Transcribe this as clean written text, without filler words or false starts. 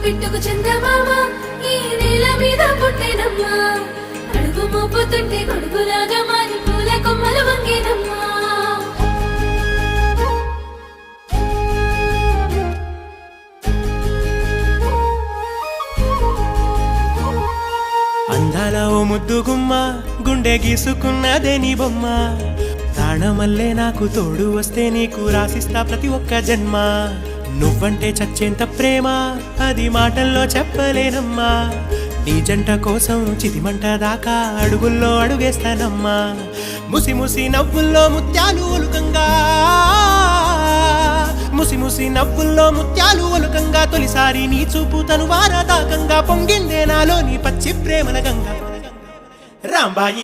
పిట్టుకు చందమామ ఈ నేల మీద పుట్టేనమ్మా అడుగు మోపుతుంటే గొడుగులాగా మారి పూల కొమ్మలు వంగేనమ్మా అందాల ఓ ముద్దు గుమ్మ గుండె గీసుకున్నదే నీ బొమ్మ ప్రాణమల్లే నాకు తోడు వస్తే నీకు రాసిస్తా ప్రతి ఒక్క జన్మ నువ్వంటే చచ్చేంత ప్రేమ అది మాటల్లో చెప్పలేనమ్మా నీ జంట కోసం చితిమంట దాకా అడుగుల్లో అడుగేస్తానమ్మా ముసి ముసి నవ్వుల్లో ముత్యాలు ఒలుకంగా ముసి ముసి నవ్వుల్లో ముత్యాలు ఒలుకంగా తొలిసారి నీ చూపు తను వారదాకంగా పొంగిందే నాలో నీ పచ్చి ప్రేమల గంగా రాంబాయి